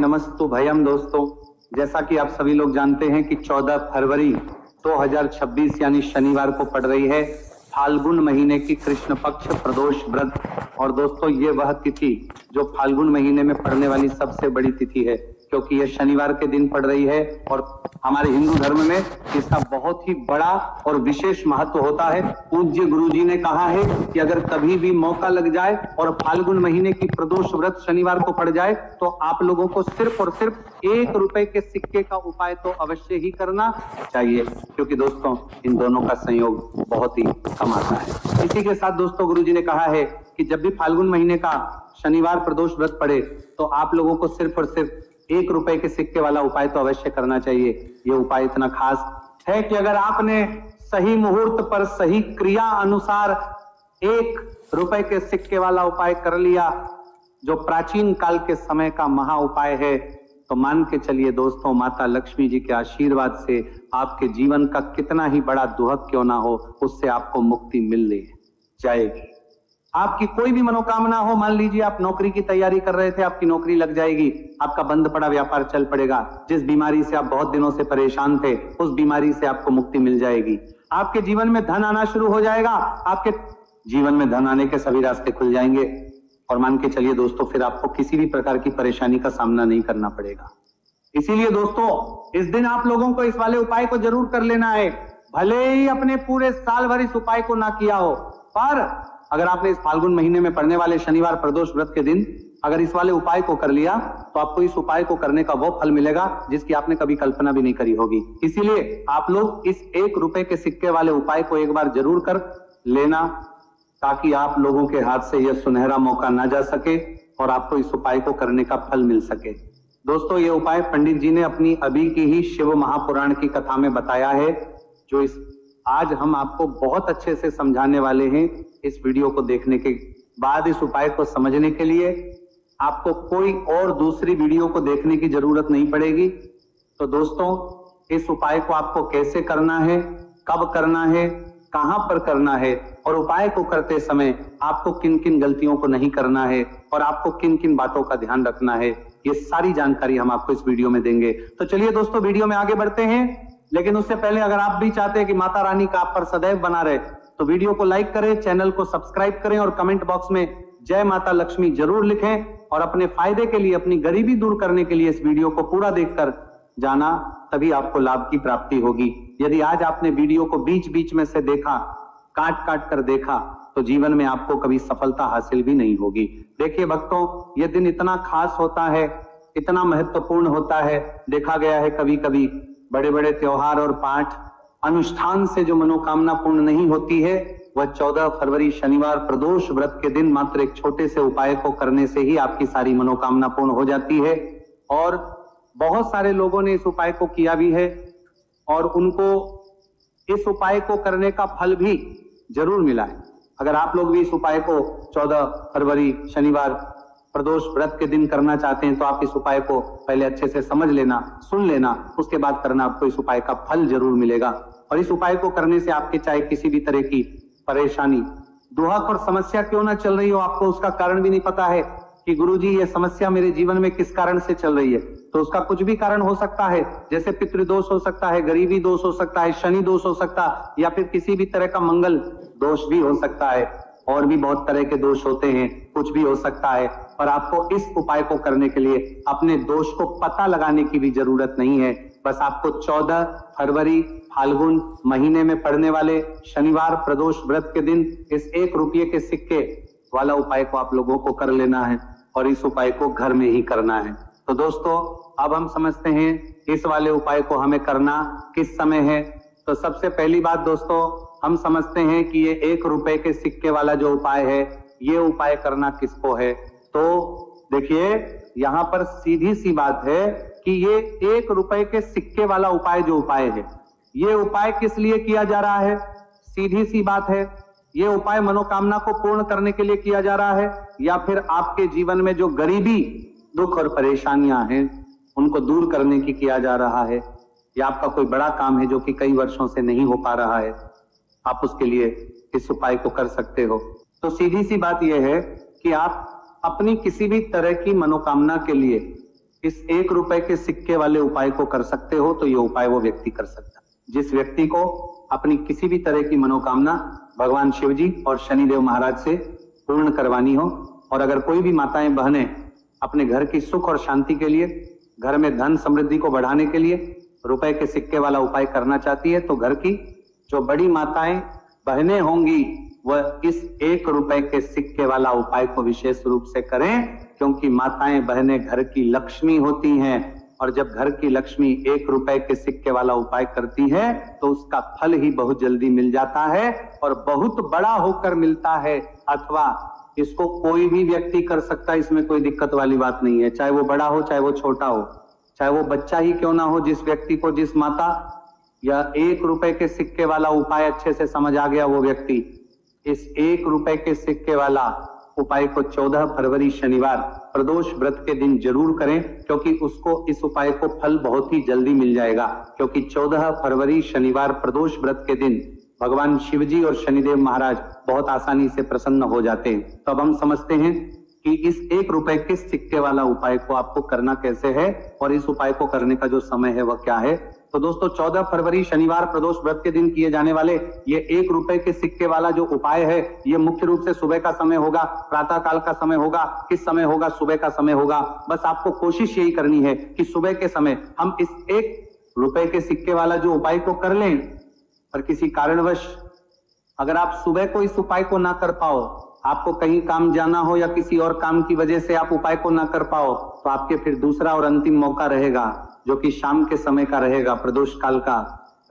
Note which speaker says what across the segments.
Speaker 1: नमस्तु भयम दोस्तों। जैसा कि आप सभी लोग जानते हैं कि 14 फरवरी 2026 यानी शनिवार को पड़ रही है फाल्गुन महीने की कृष्ण पक्ष प्रदोष व्रत। और दोस्तों ये वह तिथि जो फाल्गुन महीने में पड़ने वाली सबसे बड़ी तिथि है, क्योंकि यह शनिवार के दिन पड़ रही है और हमारे हिंदू धर्म में इसका बहुत ही बड़ा और विशेष महत्व होता है। पूज्य गुरुजी ने कहा है कि अगर कभी भी मौका लग जाए और फाल्गुन महीने की प्रदोष व्रत शनिवार को पड़ जाए तो आप लोगों को सिर्फ और सिर्फ 1 रुपए के सिक्के का उपाय तो अवश्य ही करना चाहिए, क्योंकि दोस्तों इन दोनों का संयोग बहुत ही कम आता है। इसी के साथ दोस्तों गुरुजी ने कहा है कि जब भी फाल्गुन महीने का शनिवार प्रदोष व्रत पड़े तो आप लोगों को सिर्फ और सिर्फ 1 रुपए के सिक्के वाला उपाय तो अवश्य करना चाहिए। ये उपाय इतना खास है कि अगर आपने सही मुहूर्त पर सही क्रिया अनुसार 1 रुपए के सिक्के वाला उपाय कर लिया, जो प्राचीन काल के समय का महा उपाय है, तो मान के चलिए दोस्तों माता लक्ष्मी जी के आशीर्वाद से आपके जीवन का कितना ही बड़ा दुहक क्यों ना हो, उससे आपको मुक्ति मिल जाएगी। आपकी कोई भी मनोकामना हो, मान लीजिए आप नौकरी की तैयारी कर रहे थे, आपकी नौकरी लग जाएगी, आपका बंद पड़ा व्यापार चल पड़ेगा, जिस बीमारी से आप बहुत दिनों से परेशान थे उस बीमारी से आपको मुक्ति मिल जाएगी। आपके जीवन में धन आना शुरू हो जाएगा, आपके जीवन में धन आने के सभी रास्ते खुल जाएंगे और मान के चलिए दोस्तों फिर आपको किसी भी प्रकार की परेशानी का सामना नहीं करना पड़ेगा। इसीलिए दोस्तों इस दिन आप लोगों को इस वाले उपाय को जरूर कर लेना है। भले ही अपने पूरे साल भर इस उपाय को ना किया हो, पर अगर आपने इस फाल्गुन महीने में पड़ने वाले शनिवार प्रदोष व्रत के दिन अगर इस वाले उपाय को कर लिया तो आपको इस उपाय को करने का वो फल मिलेगा जिसकी आपने कभी कल्पना भी नहीं करी होगी। इसीलिए आप लोग इस 1 रुपए के सिक्के वाले उपाय को एक बार जरूर कर लेना, ताकि आप लोगों के हाथ से यह सुनहरा मौका ना जा सके और आपको इस उपाय को करने का फल मिल सके। दोस्तों ये उपाय पंडित जी ने अपनी अभी की ही शिव महापुराण की कथा में बताया है, जो आज हम आपको बहुत अच्छे से समझाने वाले हैं। इस वीडियो को देखने के बाद इस उपाय को समझने के लिए आपको कोई और दूसरी वीडियो को देखने की जरूरत नहीं पड़ेगी। तो दोस्तों इस उपाय को आपको कैसे करना है, कब करना है, कहां पर करना है और उपाय को करते समय आपको किन किन गलतियों को नहीं करना है और आपको किन किन बातों का ध्यान रखना है, ये सारी जानकारी हम आपको इस वीडियो में देंगे। तो चलिए दोस्तों वीडियो में आगे बढ़ते हैं, लेकिन उससे पहले अगर आप भी चाहते हैं कि माता रानी का आप पर सदैव बना रहे तो वीडियो को लाइक करें, चैनल को सब्सक्राइब करें और कमेंट बॉक्स में जय माता लक्ष्मी जरूर लिखें। और अपने फायदे के लिए, अपनी गरीबी दूर करने के लिए इस वीडियो को पूरा देखकर जाना, तभी आपको लाभ की प्राप्ति होगी। यदि आज आपने वीडियो को बीच बीच में से देखा, काट काट कर देखा, तो जीवन में आपको कभी सफलता हासिल भी नहीं होगी। देखिए भक्तों, यह दिन इतना खास होता है, इतना महत्वपूर्ण होता है। देखा गया है कभी कभी बड़े बड़े त्योहार और पाठ अनुष्ठान से जो मनोकामना पूर्ण नहीं होती है, वह 14 फरवरी शनिवार प्रदोष व्रत के दिन मात्र एक छोटे से उपाय को करने से ही आपकी सारी मनोकामना पूर्ण हो जाती है। और बहुत सारे लोगों ने इस उपाय को किया भी है और उनको इस उपाय को करने का फल भी जरूर मिला है। अगर आप लोग भी इस उपाय को 14 फरवरी शनिवार प्रदोष व्रत के दिन करना चाहते हैं तो आप इस उपाय को पहले अच्छे से समझ लेना, सुन लेना, उसके बाद करना, आपको इस उपाय का फल जरूर मिलेगा। और इस उपाय को करने से आपके चाहे किसी भी तरह की परेशानी, दुहक और समस्या क्यों ना चल रही हो, आपको उसका कारण भी नहीं पता है कि गुरुजी ये समस्या मेरे जीवन में किस कारण से चल रही है, तो उसका कुछ भी कारण हो सकता है। जैसे पितृदोष हो सकता है, गरीबी दोष हो सकता है, शनि दोष हो सकता है, या फिर किसी भी तरह का मंगल दोष भी हो सकता है, और भी बहुत तरह के दोष होते हैं, कुछ भी हो सकता है। और आपको इस उपाय को करने के लिए अपने दोष को पता लगाने की भी जरूरत नहीं है। बस आपको 14 फरवरी फाल्गुन महीने में पड़ने वाले शनिवार प्रदोष व्रत के दिन इस 1 रुपये के सिक्के वाला उपाय को आप लोगों को कर लेना है और इस उपाय को घर में ही करना है। तो दोस्तों अब हम समझते हैं इस वाले उपाय को हमें करना किस समय है। तो सबसे पहली बात दोस्तों, हम समझते हैं कि ये 1 रुपए के सिक्के वाला जो उपाय है, ये उपाय करना किसको है। तो देखिए यहाँ पर सीधी सी बात है कि ये 1 रुपए के सिक्के वाला उपाय जो उपाय है, ये उपाय किस लिए किया जा रहा है। सीधी सी बात है, ये उपाय मनोकामना को पूर्ण करने के लिए किया जा रहा है, या फिर आपके जीवन में जो गरीबी, दुख और परेशानियां हैं उनको दूर करने की किया जा रहा है, या आपका कोई बड़ा काम है जो कि कई वर्षों से नहीं हो पा रहा है, आप उसके लिए इस उपाय को कर सकते हो। तो सीधी सी बात यह है कि आप अपनी किसी भी तरह की मनोकामना के लिए इस 1 रुपए के सिक्के वाले उपाय को कर सकते हो तो ये उपाय वो व्यक्ति कर सकता है। जिस व्यक्ति को अपनी किसी भी तरह की मनोकामना भगवान शिव जी और शनिदेव महाराज से पूर्ण करवानी हो, और अगर कोई भी माताएं बहनें अपने घर की सुख और शांति के लिए, घर में धन समृद्धि को बढ़ाने के लिए रुपए के सिक्के वाला उपाय करना चाहती है, तो घर की जो बड़ी माताएं बहनें होंगी वह इस 1 रुपए के सिक्के वाला उपाय को विशेष रूप से करें, क्योंकि माताएं बहनें घर की लक्ष्मी होती हैं, और जब घर की लक्ष्मी 1 रुपए के सिक्के वाला उपाय करती है तो उसका फल ही बहुत जल्दी मिल जाता है और बहुत बड़ा होकर मिलता है। अथवा इसको कोई भी व्यक्ति कर सकता है, इसमें कोई दिक्कत वाली बात नहीं है, चाहे वो बड़ा हो चाहे वो छोटा हो, चाहे वो बच्चा ही क्यों ना हो। जिस व्यक्ति को, जिस माता या 1 रुपए के सिक्के वाला उपाय अच्छे से समझ आ गया, वो व्यक्ति इस 1 रुपए के सिक्के वाला उपाय को 14 फरवरी शनिवार प्रदोष व्रत के दिन जरूर करें, क्योंकि उसको इस उपाय को फल बहुत ही जल्दी मिल जाएगा। क्योंकि 14 फरवरी शनिवार प्रदोष व्रत के दिन भगवान शिव जी और शनिदेव महाराज बहुत आसानी से प्रसन्न हो जाते हैं। तो अब हम समझते हैं कि इस 1 रुपए के सिक्के वाला उपाय को आपको करना कैसे है और इस उपाय को करने का जो समय है वह क्या है। तो दोस्तों 14 फरवरी शनिवार प्रदोष व्रत के दिन किए जाने वाले ये 1 रुपए के सिक्के वाला जो उपाय है, ये मुख्य रूप से सुबह का समय होगा, प्रातः काल का समय होगा। किस समय होगा? सुबह का समय होगा। बस आपको कोशिश यही करनी है कि सुबह के समय हम इस 1 रुपए के सिक्के वाला जो उपाय को कर लें। पर किसी कारणवश अगर आप सुबह को इस उपाय को ना कर पाओ, आपको कहीं काम जाना हो या किसी और काम की वजह से आप उपाय को ना कर पाओ, तो आपके फिर दूसरा और अंतिम मौका रहेगा, जो कि शाम के समय का रहेगा, प्रदोष काल का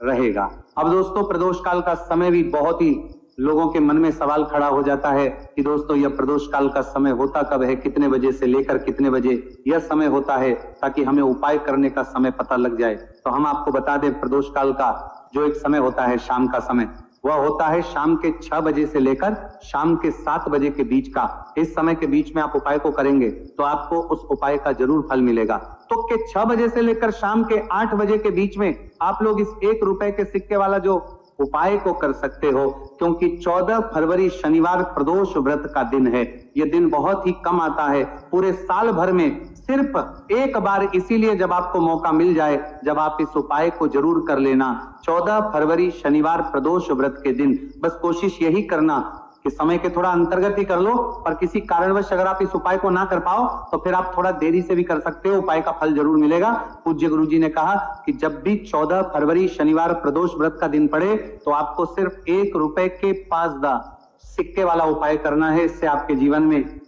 Speaker 1: रहेगा। अब दोस्तों प्रदोष काल का समय भी बहुत ही लोगों के मन में सवाल खड़ा हो जाता है कि दोस्तों यह प्रदोष काल का समय होता कब है, कितने बजे से लेकर कितने बजे यह समय होता है, ताकि हमें उपाय करने का समय पता लग जाए। तो हम आपको बता दें, प्रदोष काल का जो एक समय होता है शाम का समय, वह होता है शाम के 6 बजे से लेकर शाम के 7 बजे के बीच का। इस समय के बीच में आप उपाय को करेंगे तो आपको उस उपाय का जरूर फल मिलेगा। तो के 6 बजे से लेकर शाम के 8 बजे के बीच में आप लोग इस 1 रुपए के सिक्के वाला जो उपाय को कर सकते हो, क्योंकि 14 फरवरी शनिवार प्रदोष व्रत का दिन है। यह दिन बहुत ही कम आता है पूरे साल भर में, सिर्फ एक बार, इसीलिए जब आपको मौका मिल जाए, जब आप इस उपाय को जरूर कर लेना। 14 फरवरी शनिवार प्रदोष व्रत के दिन बस कोशिश यही करना कि समय के थोड़ा अंतर्गत ही कर लो, पर किसी कारणवश अगर आप इस उपाय को ना कर पाओ तो फिर आप थोड़ा देरी से भी कर सकते हो, उपाय का फल जरूर मिलेगा। पूज्य गुरु जी ने कहा कि जब भी 14 फरवरी शनिवार प्रदोष व्रत का दिन पड़े तो आपको सिर्फ 1 रुपए के 5 सिक्के वाला उपाय करना है। इससे आपके जीवन में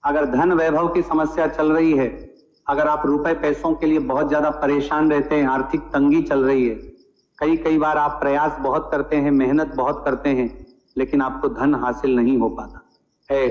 Speaker 1: अगर धन वैभव की समस्या चल रही है, अगर आप रुपए पैसों के लिए बहुत ज्यादा परेशान रहते हैं, आर्थिक तंगी चल रही है, कई बार आप प्रयास बहुत करते हैं, मेहनत बहुत करते हैं, लेकिन आपको धन हासिल नहीं हो पाता है,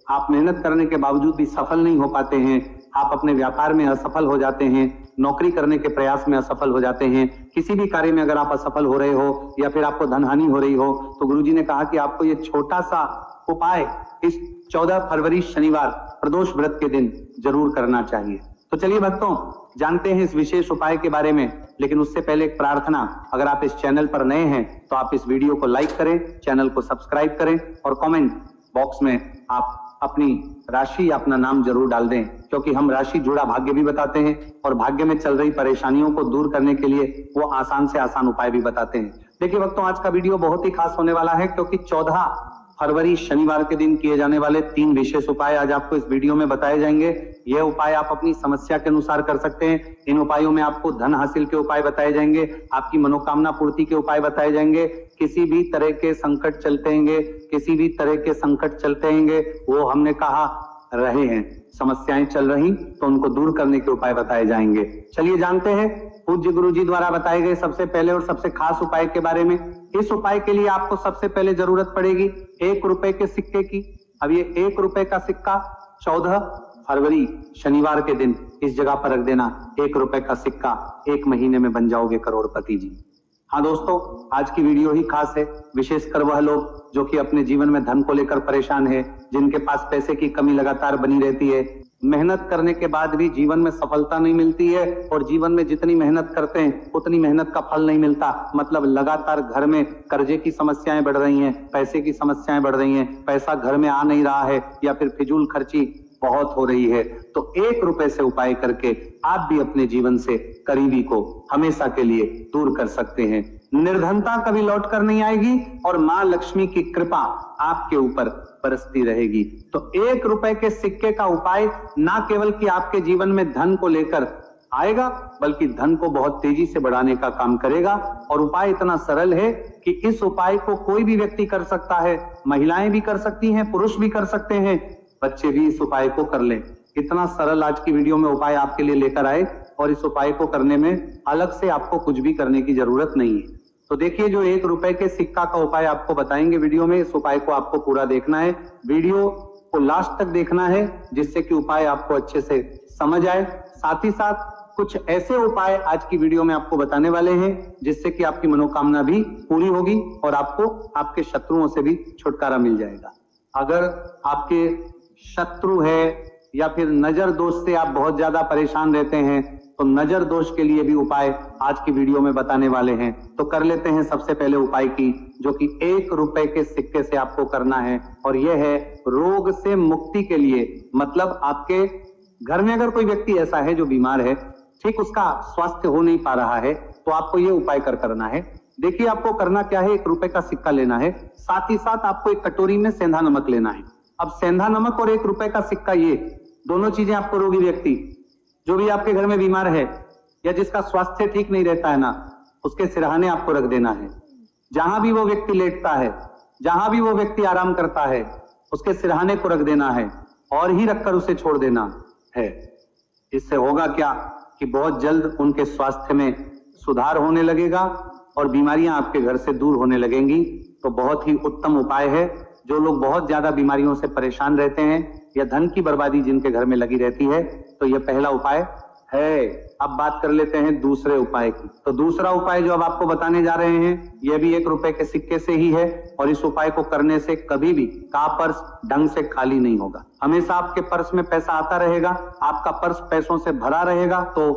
Speaker 1: आप मेहनत करने के बावजूद भी सफल नहीं हो पाते हैं, आप अपने व्यापार में असफल हो जाते हैं, नौकरी करने के प्रयास में असफल हो जाते हैं, किसी भी कार्य में अगर आप असफल हो रहे हो या फिर आपको धन हानि हो रही हो, तो गुरुजी ने कहा कि आपको ये छोटा सा उपाय इस 14 फरवरी शनिवार प्रदोष व्रत के दिन जरूर करना चाहिए। तो चलिए भक्तों, जानते हैं इस विशेष उपाय के बारे में, लेकिन उससे पहले एक प्रार्थना, अगर आप इस चैनल पर नए हैं तो आप इस वीडियो को लाइक करें, चैनल को सब्सक्राइब करें और कमेंट बॉक्स में आप अपनी राशि या अपना नाम जरूर डाल दें, क्योंकि हम राशि जुड़ा भाग्य भी बताते हैं और भाग्य में चल रही परेशानियों को दूर करने के लिए वो आसान से आसान उपाय भी बताते हैं। देखिए भक्तों, आज का वीडियो बहुत ही खास होने वाला है, क्योंकि 14 फरवरी शनिवार के दिन किए जाने वाले 3 विशेष उपाय आज आपको इस वीडियो में बताए जाएंगे। यह उपाय आप अपनी समस्या के अनुसार कर सकते हैं। इन उपायों में आपको धन हासिल के उपाय बताए जाएंगे, आपकी मनोकामना पूर्ति के उपाय बताए जाएंगे। किसी भी तरह के संकट चलते हैंगे, किसी भी तरह के संकट चलते हैंगे, वो हमने कहा रहे हैं, समस्याएं चल रही तो उनको दूर करने के उपाय बताए जाएंगे। चलिए जानते हैं पूज्य गुरु जी द्वारा बताए गए सबसे पहले और सबसे खास उपाय के बारे में। इस उपाय के लिए आपको सबसे पहले जरूरत पड़ेगी 1 रुपए के सिक्के की। अब ये 1 रुपए का सिक्का 14 फरवरी शनिवार के दिन इस जगह पर रख देना। 1 रुपए का सिक्का 1 महीने में बन जाओगे करोड़पति जी। हाँ दोस्तों, आज की वीडियो ही खास है, विशेषकर वह लोग जो कि अपने जीवन में धन को लेकर परेशान है, जिनके पास पैसे की कमी लगातार बनी रहती है, मेहनत करने के बाद भी जीवन में सफलता नहीं मिलती है और जीवन में जितनी मेहनत करते हैं उतनी मेहनत का फल नहीं मिलता। मतलब लगातार घर में कर्जे की समस्याएं बढ़ रही हैं, पैसे की समस्याएं बढ़ रही हैं, पैसा घर में आ नहीं रहा है या फिर फिजूल खर्ची बहुत हो रही है। तो 1 रुपए से उपाय करके आप भी अपने जीवन से करीबी को हमेशा के लिए दूर कर सकते हैं। निर्धनता कभी लौट कर नहीं आएगी और मां लक्ष्मी की कृपा आपके ऊपर बरसती रहेगी। तो 1 रुपए के सिक्के का उपाय ना केवल कि आपके जीवन में धन को लेकर आएगा, बल्कि धन को बहुत तेजी से बढ़ाने का काम करेगा। और उपाय इतना सरल है कि इस उपाय को कोई भी व्यक्ति कर सकता है, महिलाएं भी कर सकती हैं, पुरुष भी कर सकते हैं, बच्चे भी इस उपाय को कर लें। इतना सरल आज की वीडियो में उपाय आपके लिए लेकर आए और इस उपाय को करने में अलग से आपको कुछ भी करने की जरूरत नहीं है। तो देखिए, जो 1 रुपए के सिक्का का उपाय आपको बताएंगे वीडियो में, इस उपाय को आपको पूरा देखना है, वीडियो को लास्ट तक देखना है, जिससे कि उपाय आपको अच्छे से समझ आए। साथ ही साथ कुछ ऐसे उपाय आज की वीडियो में आपको बताने वाले हैं जिससे कि आपकी मनोकामना भी पूरी होगी और आपको आपके शत्रुओं से भी छुटकारा मिल जाएगा। अगर आपके शत्रु है या फिर नजर दोष से आप बहुत ज्यादा परेशान रहते हैं, तो नजर दोष के लिए भी उपाय आज की वीडियो में बताने वाले हैं। तो कर लेते हैं सबसे पहले उपाय की, जो कि 1 रुपए के सिक्के से आपको करना है, और यह है रोग से मुक्ति के लिए। मतलब आपके घर में अगर कोई व्यक्ति ऐसा है जो बीमार है, ठीक उसका स्वास्थ्य हो नहीं पा रहा है, तो आपको ये उपाय करना है। देखिए, आपको करना क्या है, 1 रुपए का सिक्का लेना है, साथ ही साथ आपको एक कटोरी में सेंधा नमक लेना है। अब सेंधा नमक और 1 रुपए का सिक्का, ये दोनों चीजें आपको रोगी व्यक्ति जो भी आपके घर में बीमार है या जिसका स्वास्थ्य ठीक नहीं रहता है ना, उसके सिरहाने आपको रख देना है। जहां भी वो व्यक्ति लेटता है, जहां भी वो व्यक्ति आराम करता है, उसके सिरहाने को रख देना है और ही रखकर उसे छोड़ देना है। इससे होगा क्या कि बहुत जल्द उनके स्वास्थ्य में सुधार होने लगेगा और बीमारियां आपके घर से दूर होने लगेंगी। तो बहुत ही उत्तम उपाय है। जो लोग बहुत ज्यादा बीमारियों से परेशान रहते हैं या धन की बर्बादी जिनके घर में लगी रहती है, तो यह पहला उपाय है। अब बात कर लेते हैं दूसरे उपाय की। तो दूसरा उपाय जो अब आपको बताने जा रहे हैं, यह भी 1 रुपए के सिक्के से ही है, और इस उपाय को करने से कभी भी का पर्स ढंग से खाली नहीं होगा। हमेशा आपके पर्स में पैसा आता रहेगा, आपका पर्स पैसों से भरा रहेगा। तो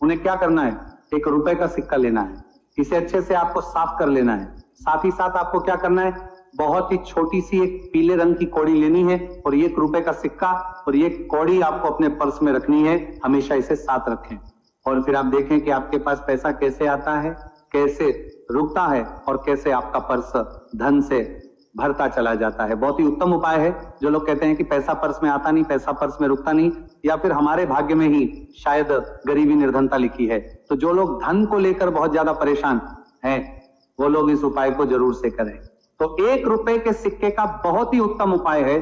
Speaker 1: उन्हें क्या करना है, 1 रुपए का सिक्का लेना है, इसे अच्छे से आपको साफ कर लेना है। साथ ही साथ आपको क्या करना है, बहुत ही छोटी सी एक पीले रंग की कौड़ी लेनी है और 1 रुपए का सिक्का और ये कौड़ी आपको अपने पर्स में रखनी है। हमेशा इसे साथ रखें और फिर आप देखें कि आपके पास पैसा कैसे आता है, कैसे रुकता है और कैसे आपका पर्स धन से भरता चला जाता है। बहुत ही उत्तम उपाय है। जो लोग कहते हैं कि पैसा पर्स में आता नहीं, पैसा पर्स में रुकता नहीं, या फिर हमारे भाग्य में ही शायद गरीबी निर्धनता लिखी है, तो जो लोग धन को लेकर बहुत ज्यादा परेशान हैं, वो लोग इस उपाय को जरूर से करें। तो 1 रुपए के सिक्के का बहुत ही उत्तम उपाय है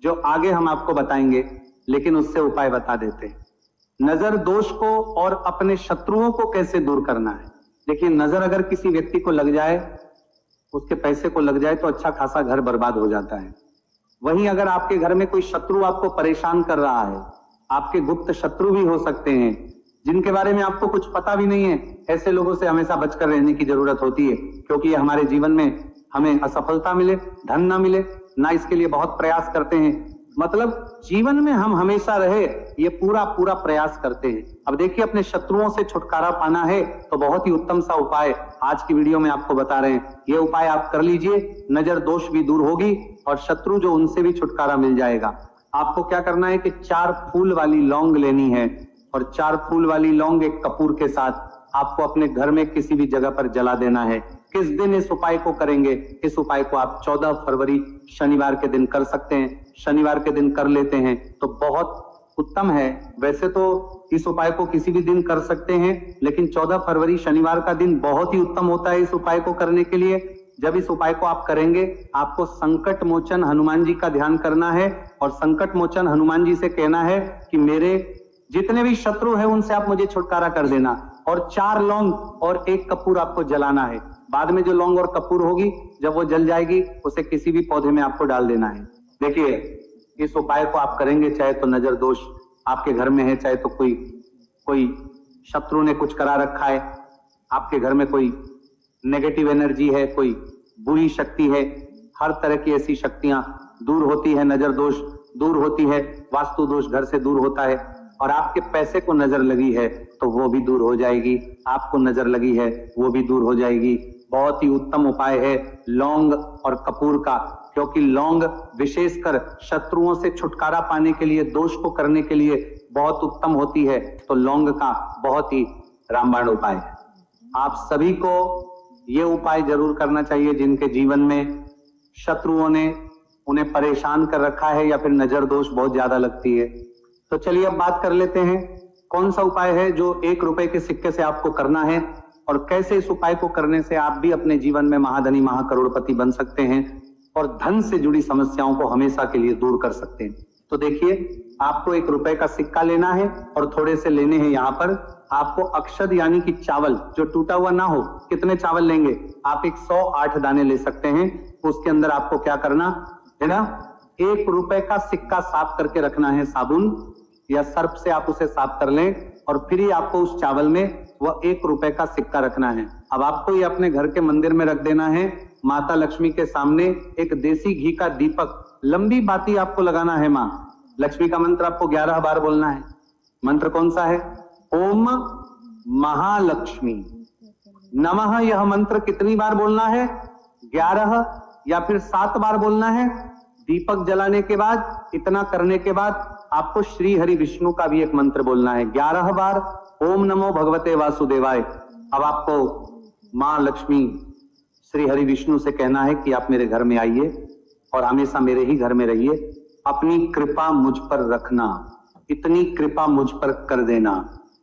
Speaker 1: जो आगे हम आपको बताएंगे, लेकिन उससे उपाय बता देते हैं। नजर दोष को और अपने शत्रुओं को कैसे दूर करना है। देखिए, नजर अगर किसी व्यक्ति को लग जाए, उसके पैसे को लग जाए, तो अच्छा खासा घर बर्बाद हो जाता है। वहीं अगर आपके घर में कोई शत्रु आपको परेशान कर रहा है, आपके गुप्त शत्रु भी हो सकते हैं जिनके बारे में आपको कुछ पता भी नहीं है, ऐसे लोगों से हमेशा बचकर रहने की जरूरत होती है, क्योंकि ये हमारे जीवन में हमें असफलता मिले, धन ना मिले, ना इसके लिए बहुत प्रयास करते हैं। मतलब जीवन में हम हमेशा रहे, ये पूरा प्रयास करते हैं। अब देखिए, अपने शत्रुओं से छुटकारा पाना है तो बहुत ही उत्तम सा उपाय आज की वीडियो में आपको बता रहे हैं। ये उपाय आप कर लीजिए, नजर दोष भी दूर होगी और शत्रु जो उनसे भी छुटकारा मिल जाएगा। आपको क्या करना है कि 4 फूल वाली लौंग लेनी है और 4 फूल वाली लौंग एक कपूर के साथ आपको अपने घर में किसी भी जगह पर जला देना है। किस दिन इस उपाय को करेंगे? इस उपाय को आप 14 फरवरी शनिवार के दिन कर सकते हैं। शनिवार के दिन कर लेते हैं तो बहुत उत्तम है। वैसे तो इस उपाय को किसी भी दिन कर सकते हैं, लेकिन 14 फरवरी शनिवार का दिन बहुत ही उत्तम होता है इस उपाय को करने के लिए। जब इस उपाय को आप करेंगे, आपको संकट मोचन हनुमान जी का ध्यान करना है और संकट मोचन हनुमान जी से कहना है कि मेरे जितने भी शत्रु हैं उनसे आप मुझे छुटकारा कर देना, और 4 लौंग और 1 कपूर आपको जलाना है। बाद में जो लौंग और कपूर होगी, जब वो जल जाएगी, उसे किसी भी पौधे में आपको डाल देना है। देखिए, इस उपाय को आप करेंगे, चाहे तो नजर दोष आपके घर में है, चाहे तो कोई शत्रु ने कुछ करा रखा है, आपके घर में कोई नेगेटिव एनर्जी है, कोई बुरी शक्ति है, हर तरह की ऐसी शक्तियां दूर होती है। नजर दोष दूर होती है, वास्तु दोष घर से दूर होता है, और आपके पैसे को नजर लगी है तो वो भी दूर हो जाएगी। आपको नजर लगी है वो भी दूर हो जाएगी। बहुत ही उत्तम उपाय है लौंग और कपूर का, क्योंकि लौंग विशेषकर शत्रुओं से छुटकारा पाने के लिए, दोष को करने के लिए बहुत उत्तम होती है तो लौंग का बहुत ही रामबाण उपाय है। आप सभी को ये उपाय जरूर करना चाहिए जिनके जीवन में शत्रुओं ने उन्हें परेशान कर रखा है या फिर नजर दोष बहुत ज्यादा लगती है। तो चलिए अब बात कर लेते हैं कौन सा उपाय है जो 1 रुपए के सिक्के से आपको करना है और कैसे इस उपाय को करने से आप भी अपने जीवन में महाधनी महाकरोड़पति बन सकते हैं और धन से जुड़ी समस्याओं को हमेशा के लिए दूर कर सकते हैं। तो देखिए, आपको 1 रुपए का सिक्का लेना है और थोड़े से लेने हैं यहाँ पर आपको अक्षत यानी कि चावल जो टूटा हुआ ना हो। कितने चावल लेंगे आप? 108 दाने ले सकते हैं। उसके अंदर आपको क्या करना है ना, 1 रुपए का सिक्का साफ करके रखना है। साबुन या सर्फ से आप उसे साफ कर लें और फिर ही आपको उस चावल में वह 1 रुपए का सिक्का रखना है। अब आपको ये अपने घर के मंदिर में रख देना है। माता लक्ष्मी के सामने एक देसी घी का दीपक लंबी बाती आपको लगाना है। माँ लक्ष्मी का मंत्र आपको 11 बार बोलना है। मंत्र कौन सा है? ओम महालक्ष्मी नमः। यह मंत्र कितनी बार बोलना है? 11 या फिर 7 बार बोलना है। दीपक जलाने के बाद, इतना करने के बाद आपको श्री हरि विष्णु का भी एक मंत्र बोलना है 11 बार। ओम नमो भगवते वासुदेवाय। अब आपको मां लक्ष्मी श्री हरि विष्णु से कहना है कि आप मेरे घर में आइए और हमेशा मेरे ही घर में रहिए। अपनी कृपा मुझ पर रखना, इतनी कृपा मुझ पर कर देना।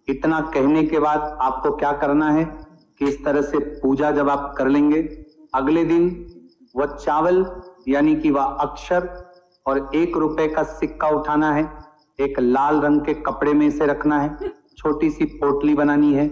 Speaker 1: इतना कहने के बाद आपको क्या करना है कि इस तरह से पूजा जब आप कर लेंगे, अगले दिन वह चावल यानी कि वह अक्षर और 1 रुपए का सिक्का उठाना है। एक लाल रंग के कपड़े में इसे रखना है। छोटी सी पोटली बनानी है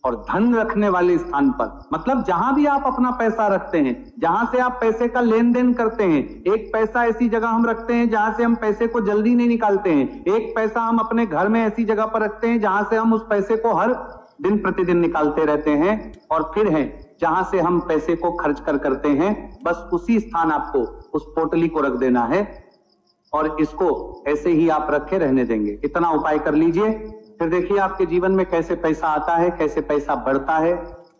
Speaker 1: और धन रखने वाले स्थान पर, मतलब जहां भी आप अपना पैसा रखते हैं, जहां से आप पैसे का लेन देन करते हैं, एक पैसा ऐसी जगह हम रखते हैं जहां से हम पैसे को जल्दी नहीं निकालते हैं। एक पैसा हम अपने घर में ऐसी जगह पर रखते हैं जहां से हम उस पैसे को हर दिन प्रतिदिन निकालते रहते हैं। और फिर है जहां से हम पैसे को खर्च करते हैं, बस उसी स्थान आपको उस पोटली को रख देना है और इसको ऐसे ही आप रखे रहने देंगे। इतना उपाय कर लीजिए, फिर देखिए आपके जीवन में कैसे पैसा आता है, कैसे पैसा बढ़ता है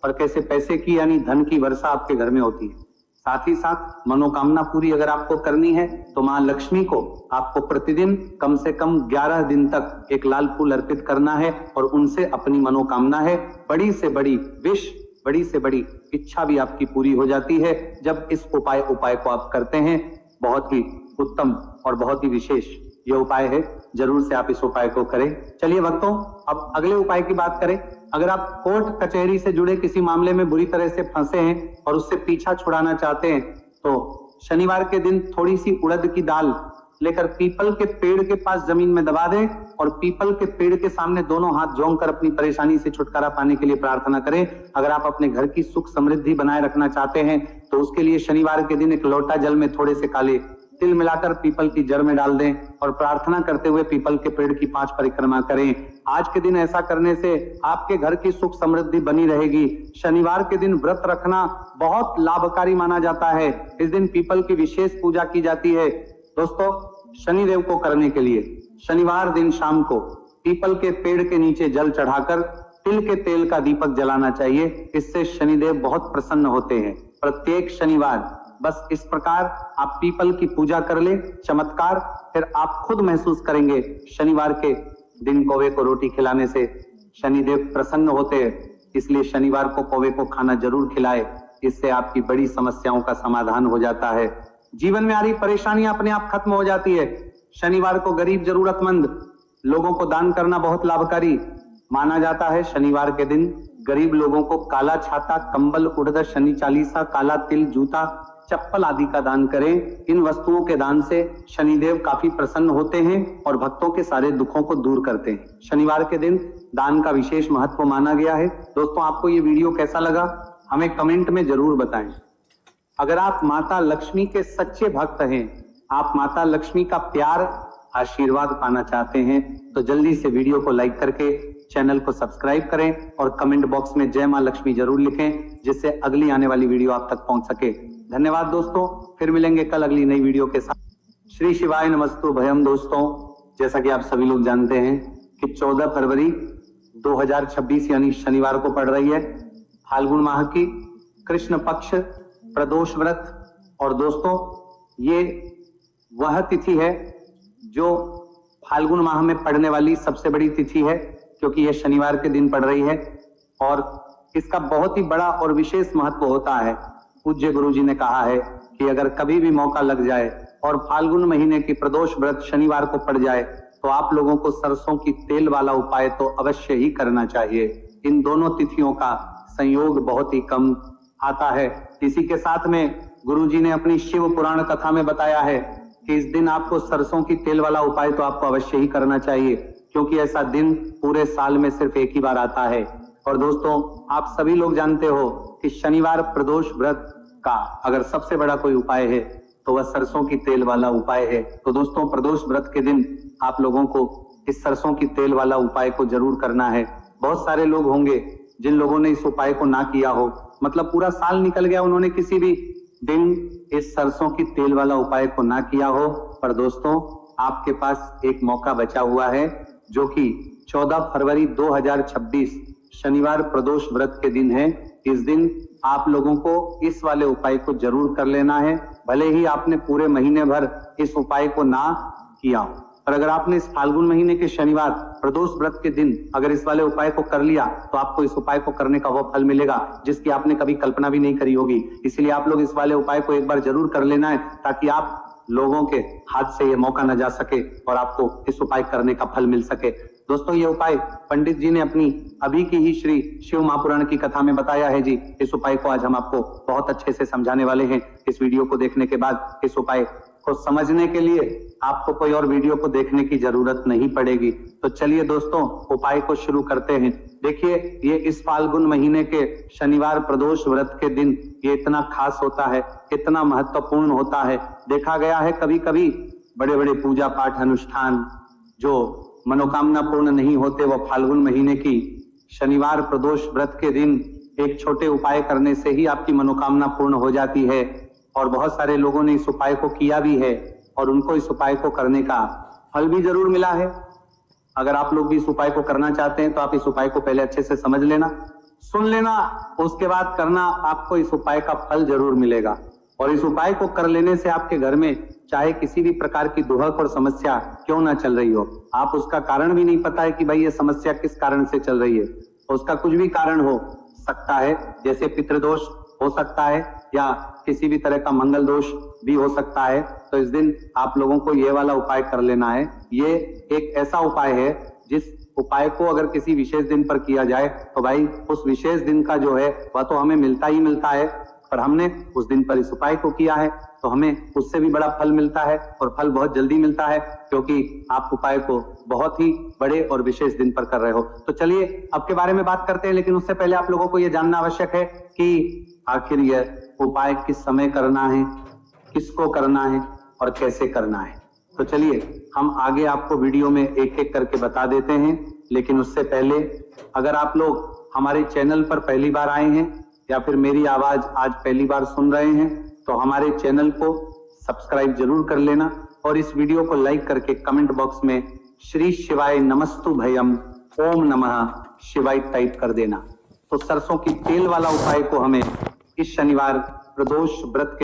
Speaker 1: और कैसे पैसे की यानी धन की वर्षा आपके घर में होती है। साथ ही साथ मनोकामना पूरी अगर आपको करनी है तो मां लक्ष्मी को आपको प्रतिदिन कम से कम 11 दिन तक एक लाल फूल अर्पित करना है और उनसे अपनी मनोकामना है, बड़ी से बड़ी विश, बड़ी से बड़ी इच्छा भी आपकी पूरी हो जाती है जब इस उपाय को आप करते हैं। बहुत ही उत्तम और बहुत ही विशेष ये उपाय है, जरूर से आप इस उपाय को करें। चलिए भक्तों, अब अगले उपाय की बात करें। अगर आप कोर्ट कचहरी से जुड़े किसी मामले में बुरी तरह से फंसे हैं और उससे पीछा छुड़ाना चाहते हैं तो शनिवार के दिन थोड़ी सी उड़द की दाल लेकर पीपल के पेड़ के पास जमीन में दबा दें और पीपल के पेड़ के सामने दोनों हाथ जोड़ कर अपनी परेशानी से छुटकारा पाने के लिए प्रार्थना करें। अगर आप अपने घर की सुख समृद्धि बनाए रखना चाहते हैं तो उसके लिए शनिवार के दिन एक लोटा जल में थोड़े से काले तिल मिलाकर पीपल की जड़ में डाल दें और प्रार्थना करते हुए पीपल के पेड़ की 5 परिक्रमा करें। आज के दिन ऐसा करने से आपके घर की सुख समृद्धि बनी रहेगी। शनिवार के दिन व्रत रखना बहुत लाभकारी माना जाता है। इस दिन पीपल की विशेष पूजा की जाती है। दोस्तों, शनिदेव को करने के लिए शनिवार दिन शाम को पीपल के पेड़ के नीचे जल चढ़ाकर तिल के तेल का दीपक जलाना चाहिए। इससे शनिदेव बहुत प्रसन्न होते हैं। प्रत्येक शनिवार बस इस प्रकार आप पीपल की पूजा कर ले, चमत्कार फिर आप खुद महसूस करेंगे। शनिवार के दिन कौवे को रोटी खिलाने से शनिदेव प्रसन्न होते हैं, इसलिए शनिवार को कौवे को खाना जरूर खिलाए। इससे आपकी बड़ी समस्याओं का समाधान हो जाता है। जीवन में आ रही परेशानियां अपने आप खत्म हो जाती है। शनिवार को गरीब जरूरतमंद लोगों को दान करना बहुत लाभकारी माना जाता है। शनिवार के दिन गरीब लोगों को काला छाता, कंबल, उड़द, शनि चालीसा, काला तिल, जूता, चप्पल आदि का दान करें। इन वस्तुओं के दान से शनिदेव काफी प्रसन्न होते हैं और भक्तों के सारे दुखों को दूर करते हैं। शनिवार के दिन दान का विशेष महत्व माना गया है। दोस्तों, आपको ये वीडियो कैसा लगा हमें कमेंट में जरूर बताएं। अगर आप माता लक्ष्मी के सच्चे भक्त हैं, आप माता लक्ष्मी का प्यार, आशीर्वाद पाना चाहते हैं तो जल्दी से वीडियो को लाइक करके चैनल को सब्सक्राइब करें और कमेंट बॉक्स में जय मां लक्ष्मी जरूर लिखें, जिससे अगली आने वाली वीडियो आप तक पहुंच सके। धन्यवाद दोस्तों, फिर मिलेंगे कल अगली नई वीडियो के साथ। श्री शिवाय नमस्तु भयम। दोस्तों, जैसा कि आप सभी लोग जानते हैं कि 14 फरवरी 2026 यानी शनिवार को पड़ रही है फाल्गुन माह की कृष्ण पक्ष प्रदोष व्रत। और दोस्तों, ये वह तिथि है जो फाल्गुन माह में पड़ने वाली सबसे बड़ी तिथि है, क्योंकि यह शनिवार के दिन पड़ रही है और इसका बहुत ही बड़ा और विशेष महत्व होता है। पूज्य गुरु जी ने कहा है कि अगर कभी भी मौका लग जाए और फाल्गुन महीने की प्रदोष व्रत शनिवार को पड़ जाए तो आप लोगों को सरसों की तेल वाला उपाय तो अवश्य ही करना चाहिए। इन दोनों तिथियों का संयोग बहुत ही कम आता है। इसी के साथ में गुरु जी ने अपनी शिव पुराण कथा में बताया है कि इस दिन आपको सरसों की तेल वाला उपाय तो आपको अवश्य ही करना चाहिए, क्योंकि ऐसा दिन पूरे साल में सिर्फ एक ही बार आता है। और दोस्तों, आप सभी लोग जानते हो कि शनिवार प्रदोष व्रत का अगर सबसे बड़ा कोई उपाय है तो वह सरसों की तेल वाला उपाय है। तो दोस्तों, प्रदोष व्रत के दिन आप लोगों को इस सरसों की तेल वाला उपाय को जरूर करना है। बहुत सारे लोग होंगे जिन लोगों ने इस उपाय को ना किया हो, मतलब पूरा साल निकल गया, उन्होंने किसी भी दिन इस सरसों की तेल वाला उपाय को ना किया हो। पर दोस्तों, आपके पास एक मौका बचा हुआ है, जो कि 14 फरवरी 2026 शनिवार प्रदोष व्रत के दिन है। इस दिन आप लोगों को इस वाले उपाय को जरूर कर लेना है, भले ही आपने पूरे महीने भर इस उपाय को ना किया हो। और अगर आपने इस फाल्गुन महीने के शनिवार प्रदोष व्रत के दिन अगर इस वाले उपाय को कर लिया तो आपको इस उपाय को करने का वो फल मिलेगा जिसकी आपने कभी कल्पना भी नहीं करी होगी। इसलिए आप लोग इस वाले उपाय को एक बार जरूर कर लेना है, ताकि आप लोगों के हाथ से ये मौका न जा सके और आपको इस उपाय करने का फल मिल सके। दोस्तों, ये उपाय पंडित जी ने अपनी अभी की ही श्री शिव महापुराण की कथा में बताया है जी। इस उपाय को आज हम आपको बहुत अच्छे से समझाने वाले हैं। इस वीडियो को देखने के बाद इस उपाय को समझने के लिए आपको कोई और वीडियो को देखने की जरूरत नहीं पड़ेगी। तो चलिए दोस्तों, उपाय को शुरू करते हैं। देखिए, ये इस फाल्गुन महीने के शनिवार प्रदोष व्रत के दिन ये इतना खास होता है, इतना महत्वपूर्ण होता है। देखा गया है कभी कभी बड़े बड़े पूजा पाठ अनुष्ठान जो मनोकामना पूर्ण नहीं होते, वो फाल्गुन महीने की शनिवार प्रदोष व्रत के दिन एक छोटे उपाय करने से ही आपकी मनोकामना पूर्ण हो जाती है। और बहुत सारे लोगों ने इस उपाय को किया भी है और उनको इस उपाय को करने का फल भी जरूर मिला है। अगर आप लोग भी इस उपाय को करना चाहते हैं तो आप इस उपाय को पहले अच्छे से समझ लेना, सुन लेना, उसके बाद करना। आपको इस उपाय का फल जरूर मिलेगा। और इस उपाय को कर लेने से आपके घर में चाहे किसी भी प्रकार की दुहक और समस्या क्यों ना चल रही हो, आप उसका कारण भी नहीं पता है कि भाई ये समस्या किस कारण से चल रही है, उसका कुछ भी कारण हो सकता है, जैसे पितृदोष हो सकता है या किसी भी तरह का मंगल दोष भी हो सकता है। तो इस दिन आप लोगों को ये वाला उपाय कर लेना है। ये एक ऐसा उपाय है जिस उपाय को अगर किसी विशेष दिन पर किया जाए तो भाई उस विशेष दिन का जो है वह तो हमें मिलता ही मिलता है, पर हमने उस दिन पर इस उपाय को किया है तो हमें उससे भी बड़ा फल मिलता है और फल बहुत जल्दी मिलता है, क्योंकि आप उपाय को बहुत ही बड़े और विशेष दिन पर कर रहे हो। तो चलिए अब के बारे में बात करते हैं, लेकिन उससे पहले आप लोगों को यह जानना आवश्यक है कि आखिर यह उपाय किस समय करना है, किसको करना है और कैसे करना है। तो चलिए हम आगे आपको वीडियो में एक एक करके बता देते हैं। लेकिन उससे पहले अगर आप लोग हमारे चैनल पर पहली बार आए हैं या फिर मेरी आवाज आज पहली बार सुन रहे हैं तो हमारे चैनल को सब्सक्राइब जरूर कर लेना और इस वीडियो को लाइक करके कमेंट बॉक्स में श्री शिवाय नमस्तु भयम ओम नमः शिवाय टाइप कर देना। तो सरसों की तेल वाला उपाय को हमें इस शनिवार प्रदोष व्रत के